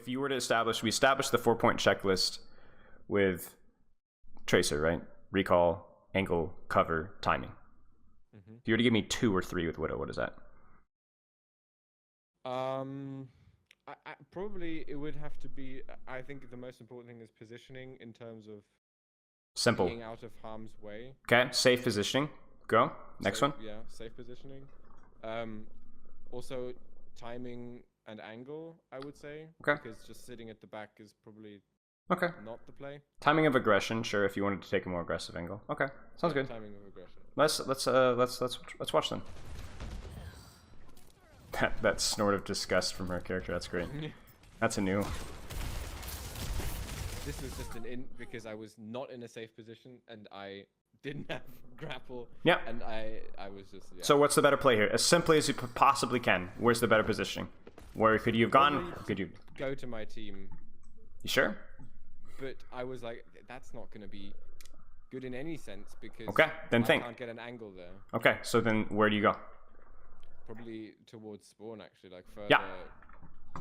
if you were to establish, we established the 4-point checklist with Tracer, right? Recall, angle, cover, timing. If you were to give me 2 or 3 with Widow, what is that? Probably it would have to be. I think the most important thing is positioning in terms of simple being out of harm's way. Okay, safe positioning. Go. Next one. Yeah, safe positioning. Also timing and angle, I would say. Okay. Because just sitting at the back is probably okay. not the play. Timing of aggression, sure. If you wanted to take a more aggressive angle. Okay, sounds good. Timing of aggression. Let's watch them. That snort of disgust from her character. That's great. That's a new. This was just an int because I was not in a safe position and I didn't have grapple. Yeah. And I was just. Yeah. So what's the better play here? As simply as you possibly can. Where's the better positioning? Where could you have gone? Could you go to my team? You sure? But I was like, that's not going to be good in any sense because then I think. can't get an angle there. Okay, so then where do you go? Probably towards spawn, actually, like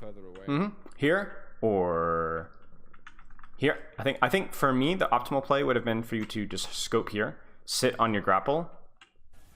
further away. Here or here? I think for me the optimal play would have been for you to just scope here, sit on your grapple,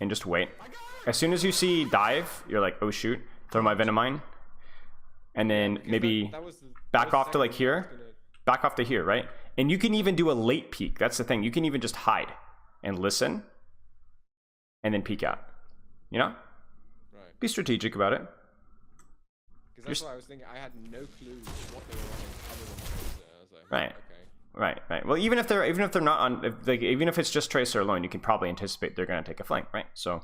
and just wait. As soon as you see dive, you're like, oh shoot, throw my Venomine, and then maybe back off to like here, back off to here, right? And you can even do a late peek. That's the thing. You can even just hide and listen, and then peek out. You know? Right. Be strategic about it. Because that's what I was thinking. I had no clue what they were running other than Tracer. I was like, right. Okay. Right. Well, even if they're not on, even if it's just Tracer alone, you can probably anticipate they're going to take a flank, right? So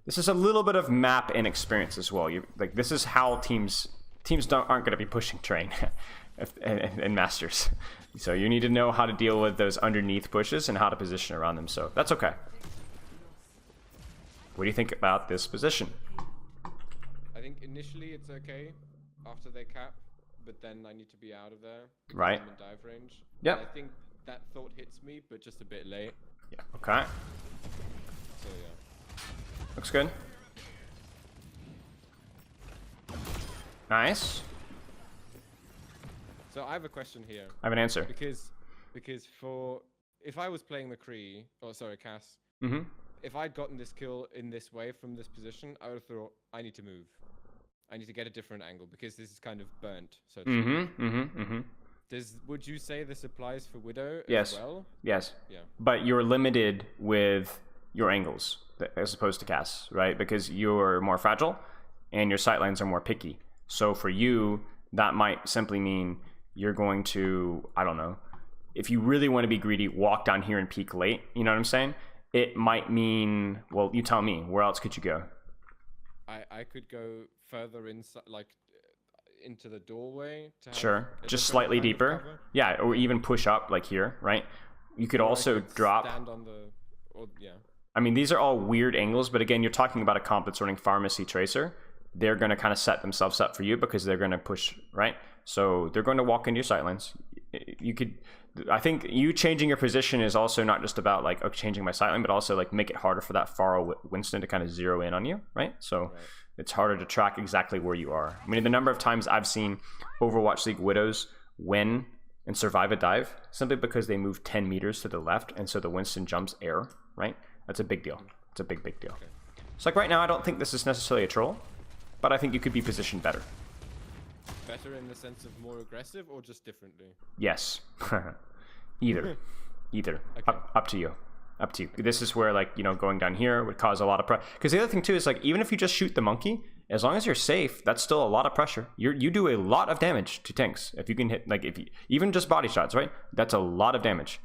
this is a little bit of map inexperience as well. This is how teams aren't going to be pushing terrain and masters. So you need to know how to deal with those underneath pushes and how to position around them. So that's okay. What do you think about this position? I think initially it's okay after they cap, but then I need to be out of there. Right. I'm in dive range. Yeah. I think that thought hits me, but just a bit late. Yeah. Okay. So yeah. Looks good. Nice. So I have a question here. I have an answer. Because if I was playing McCree, Cass, if I'd gotten this kill in this way from this position, I would have thought, I need to move. I need to get a different angle because this is kind of burnt. So would you say this applies for Widow as well? Yes. Yeah. But you're limited with your angles as opposed to Cass, right? Because you're more fragile and your sightlines are more picky. So for you, that might simply mean you're going to, I don't know, if you really want to be greedy, walk down here and peek late. You know what I'm saying? It might mean, well, you tell me, where else could you go? I could go further inside, like into the doorway. Sure, just slightly deeper. Yeah, or even push up like here, right? You could also drop. Stand on the, yeah. I mean, these are all weird angles, but again, you're talking about a comp that's running Pharmacy Tracer. They're going to kind of set themselves up for you because they're going to push, right? So they're going to walk into your sightlines. You could, I think you changing your position is also not just about like, okay, changing my sightline, but also like make it harder for that far Winston to kind of zero in on you, right? So it's harder to track exactly where you are. I mean, the number of times I've seen Overwatch League Widows win and survive a dive simply because they move 10 meters to the left, and so the Winston jumps air, right? That's a big deal. It's a big deal. Okay. So like right now, I don't think this is necessarily a troll, but I think you could be positioned better. Better in the sense of more aggressive or just differently? Yes. Either. Okay. Up to you. Up to you. This is where, like, you know, going down here would cause a lot of pressure. Because the other thing too is, like, even if you just shoot the monkey, as long as you're safe, that's still a lot of pressure. You do a lot of damage to tanks. If you can hit, like, even just body shots, right? That's a lot of damage.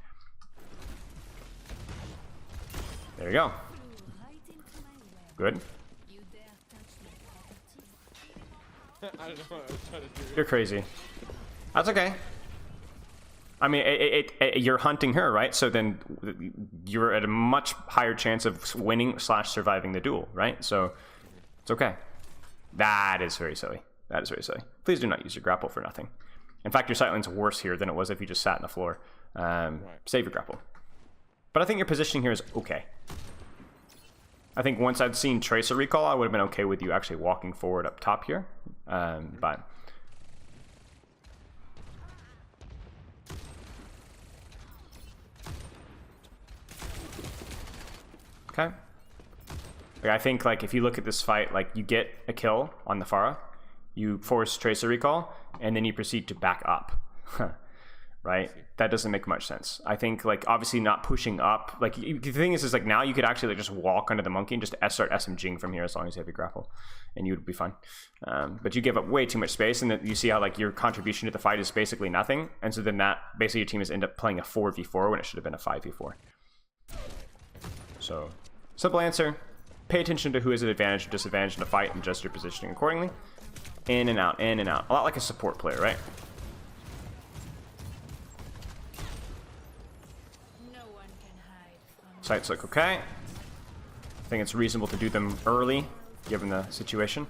There you go. Good. I don't know what I was trying to do. You're crazy. That's okay. I mean, you're hunting her, right? So then you're at a much higher chance of winning / surviving the duel, right? So it's okay. That is very silly. That is very silly. Please do not use your grapple for nothing. In fact, your sightline's worse here than it was if you just sat on the floor. Save your grapple. But I think your positioning here is okay. I think once I'd seen Tracer recall, I would have been okay with you actually walking forward up top here. But Okay. Like, I think like if you look at this fight, like you get a kill on the Pharah, you force Tracer recall, and then you proceed to back up. Right? That doesn't make much sense. I think like obviously not pushing up. Like the thing is like now you could actually like just walk under the monkey and just start SMGing from here as long as you have your grapple, and you would be fine. But you give up way too much space, and then you see how like your contribution to the fight is basically nothing, and so then that basically your team is end up playing a 4v4 when it should have been a 5v4. So simple answer: pay attention to who is at advantage or disadvantage in the fight and adjust your positioning accordingly. In and out, in and out. A lot like a support player, right? Sights look okay. I think it's reasonable to do them early, given the situation.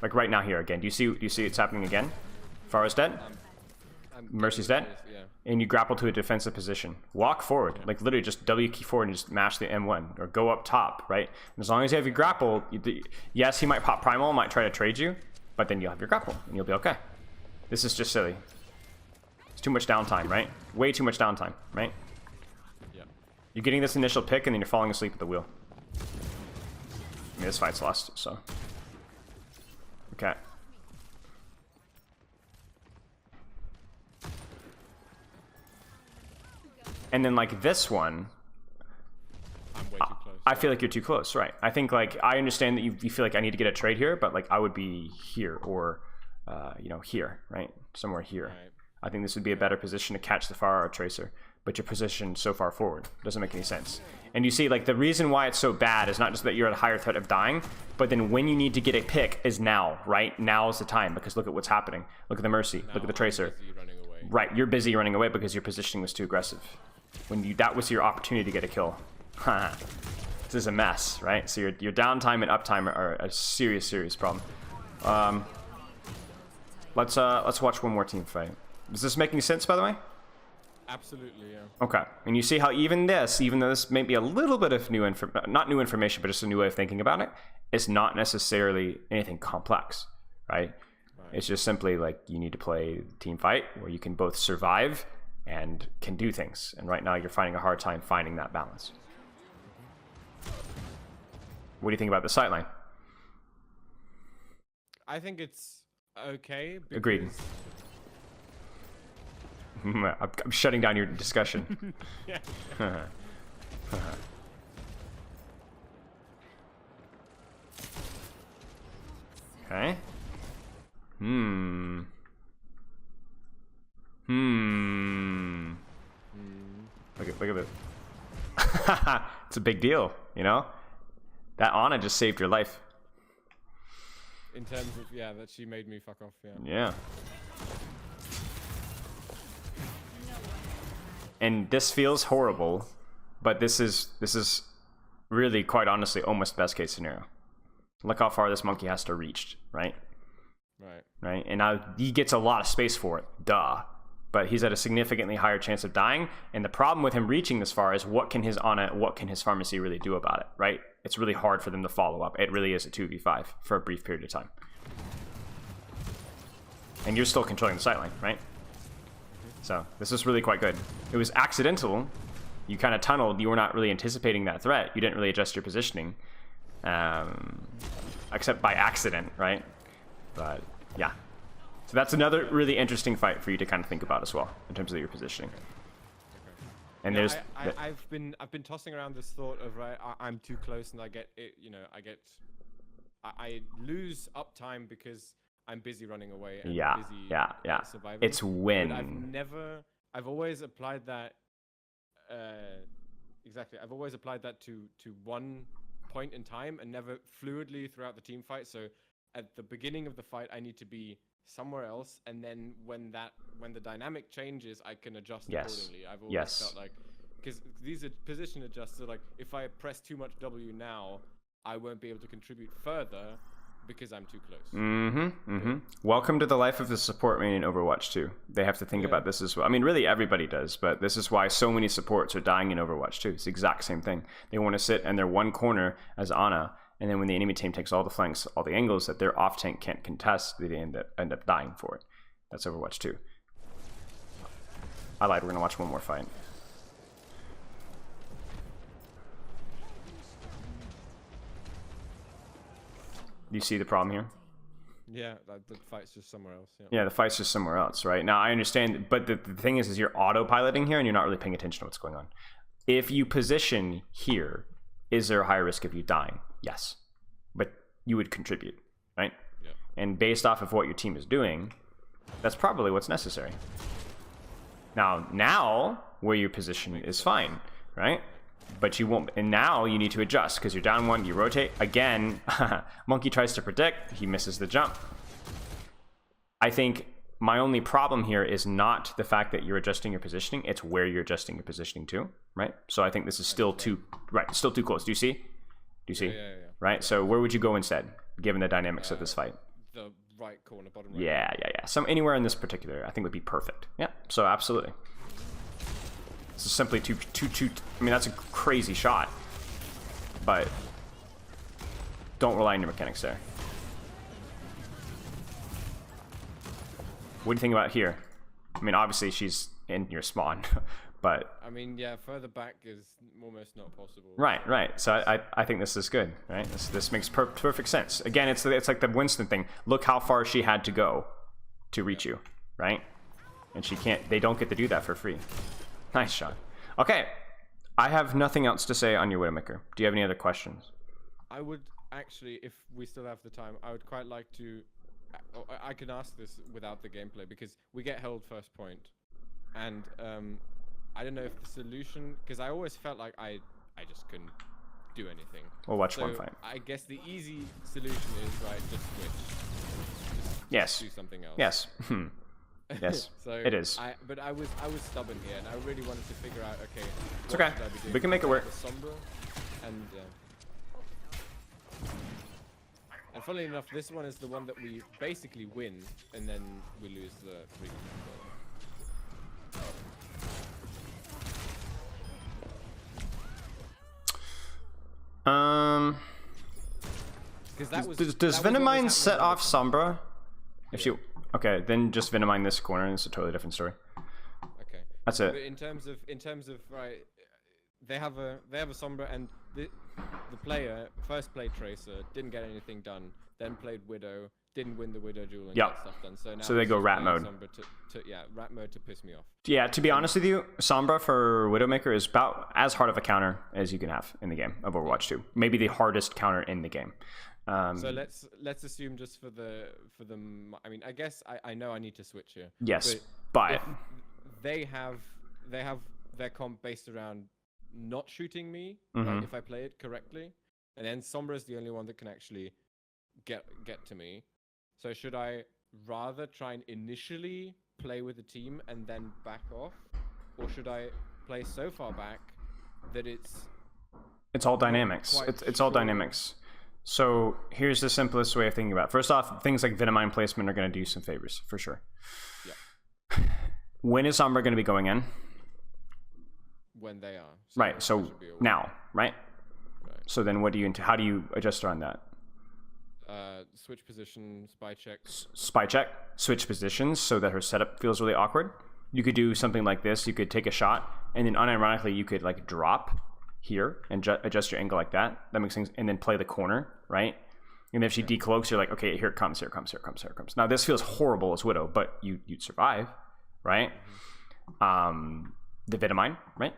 Like right now here again. Do you see it's happening again? Pharah's dead. Mercy's dead. Yeah. And you grapple to a defensive position. Walk forward. Like literally just W key forward and just mash the M1. Or go up top, right? And as long as you have your grapple, yes, he might pop primal, might try to trade you, but then you'll have your grapple and you'll be okay. This is just silly. It's too much downtime, right? Way too much downtime, right? Yeah. You're getting this initial pick and then you're falling asleep at the wheel. I mean, this fight's lost, so. Okay. And then like this one, I'm way too close. I feel like you're too close, right? I think like, I understand that you feel like I need to get a trade here, but like I would be here or, you know, here, right? Somewhere here. Right. I think this would be a better position to catch the Pharah or Tracer, but your position so far forward doesn't make any sense. And you see, like, the reason why it's so bad is not just that you're at a higher threat of dying, but then when you need to get a pick is now, right? Now is the time, because look at what's happening. Look at the Mercy, look at the Tracer. Right, you're busy running away because your positioning was too aggressive. When that was your opportunity to get a kill. This is a mess, right? So your downtime and uptime are a serious, serious problem. Let's watch one more team fight. Is this making sense, by the way? Absolutely, yeah. Okay. And you see how even though this may be a little bit of not new information, but just a new way of thinking about it, it's not necessarily anything complex, right? It's just simply like you need to play team fight where you can both survive and can do things. And right now you're finding a hard time finding that balance. What do you think about the sightline? I think it's okay. Agreed. I'm shutting down your discussion. Yeah. Okay. Look at it. It's a big deal, you know? That Ana just saved your life. In terms of, yeah, that she made me fuck off, yeah. Yeah. And this feels horrible, but this is really, quite honestly, almost best case scenario. Look how far this monkey has to reach, right? Right? And now he gets a lot of space for it, duh. But he's at a significantly higher chance of dying, and the problem with him reaching this far is what can his pharmacy really do about it, right? It's really hard for them to follow up. It really is a 2v5 for a brief period of time. And you're still controlling the sightline, right? So this is really quite good. It was accidental. You kind of tunneled. You were not really anticipating that threat. You didn't really adjust your positioning, except by accident, right? But yeah. So that's another really interesting fight for you to kind of think about as well in terms of your positioning. And no, there's I've been tossing around this thought of I'm too close and I get it, you know, I lose uptime because I'm busy running away and busy surviving. It's win. I've always applied that exactly. I've always applied that to one point in time and never fluidly throughout the team fight. So at the beginning of the fight I need to be somewhere else, and then when the dynamic changes I can adjust accordingly. I've always felt like, because these are position adjusts, so like if I press too much W now I won't be able to contribute further because I'm too close. Welcome to the life of the support main in Overwatch 2. They have to think about this as well. I mean, really everybody does, but this is why so many supports are dying in Overwatch 2. It's the exact same thing. They want to sit in their one corner as Ana, and then when the enemy team takes all the flanks, all the angles that their off tank can't contest, they end up dying for it. That's Overwatch 2. I lied, we're gonna watch one more fight. You see the problem here? Yeah, the fight's just somewhere else. Yeah. Yeah, the fight's just somewhere else, right? Now, I understand, but the thing is you're autopiloting here and you're not really paying attention to what's going on. If you position here, is there a higher risk of you dying? Yes. But you would contribute, right? Yeah. And based off of what your team is doing, that's probably what's necessary. Now where your position is fine, right? But you won't, and now you need to adjust because you're down one, you rotate. Again, Monkey tries to predict, he misses the jump. I think my only problem here is not the fact that you're adjusting your positioning, it's where you're adjusting your positioning to, right? So I think this is still too, still too close. Do you see? Do you see? Yeah. Right? So where would you go instead, given the dynamics of this fight? The right corner, bottom right. Yeah. So anywhere in this particular, I think would be perfect. Yeah, so absolutely. This is simply too, I mean, that's a crazy shot. But don't rely on your mechanics there. What do you think about here? I mean, obviously she's in your spawn, but... I mean, yeah, further back is almost not possible. Right. So I think this is good, right? This makes perfect sense. Again, it's like the Winston thing. Look how far she had to go to reach you, right? And she can't, they don't get to do that for free. Nice shot. Okay, I have nothing else to say on your Widowmaker. Do you have any other questions? I would actually, if we still have the time, I would quite like to... I can ask this without the gameplay, because we get held first point. And I don't know if the solution... Because I always felt like I just couldn't do anything. We'll watch one fight. I guess the easy solution is, right, just switch. Yes. Do something else. Yes. Yes, so it is. But I was stubborn here, and I really wanted to figure out, okay, it's okay. We can make it work. Sombra, and funnily enough, this one is the one that we basically win, and then we lose the 3 control. Does Venomine set off Sombra? If she... Okay, then just Venomine this corner, and it's a totally different story. Okay. That's it. But in terms of right, they have a Sombra, and the player first played Tracer, didn't get anything done, then played Widow, didn't win the Widow duel and get stuff done. So now they go rat mode. Sombra rat mode to piss me off. Yeah, to be honest with you, Sombra for Widowmaker is about as hard of a counter as you can have in the game of Overwatch 2. Maybe the hardest counter in the game. So let's assume just for the I mean, I guess I know I need to switch here. Yes, but they have their comp based around not shooting me, right, if I play it correctly, and then Sombra is the only one that can actually get to me. So should I rather try and initially play with the team and then back off, or should I play so far back that it's all dynamics? It's all dynamics. So here's the simplest way of thinking about it. First off, things like Venomine placement are going to do some favors, for sure. Yeah. When is Sombra going to be going in? When they are. So right, so now, right? So then how do you adjust around that? Switch position, spy check. Spy check, switch positions so that her setup feels really awkward. You could do something like this. You could take a shot, and then unironically, you could like drop here and adjust your angle like that. That makes things, and then play the corner, right? And if she decloaks, you're like, okay, here it comes. Now this feels horrible as Widow, but you'd survive, right? The Venomine, right?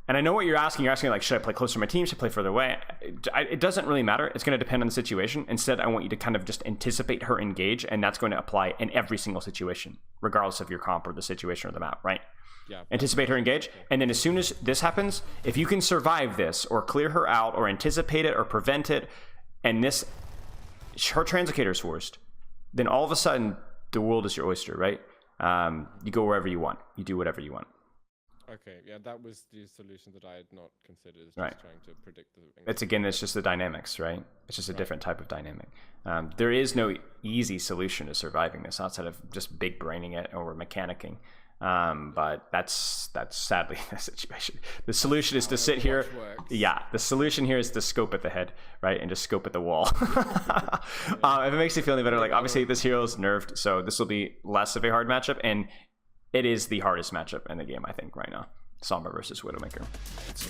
And I know what you're asking. You're asking like, should I play closer to my team? Should I play further away? It doesn't really matter. It's going to depend on the situation. Instead, I want you to kind of just anticipate her engage, and that's going to apply in every single situation, regardless of your comp or the situation or the map, right? Yeah. Anticipate her engage, and then as soon as this happens, if you can survive this, or clear her out, or anticipate it, or prevent it, and her translocator is forced, then all of a sudden, the world is your oyster, right? You go wherever you want. You do whatever you want. Okay, yeah, that was the solution that I had not considered. Is just right. Trying to predict the... It's just the dynamics, right? It's just a different type of dynamic. There is no easy solution to surviving this outside of just big braining it or mechanicking. But that's sadly the situation. The solution is to sit here. Yeah, the solution here is to scope at the head, right, and just scope at the wall. If it makes you feel any better, like obviously this hero is nerfed, so this will be less of a hard matchup, and it is the hardest matchup in the game, I think, right now. Sombra versus Widowmaker. It's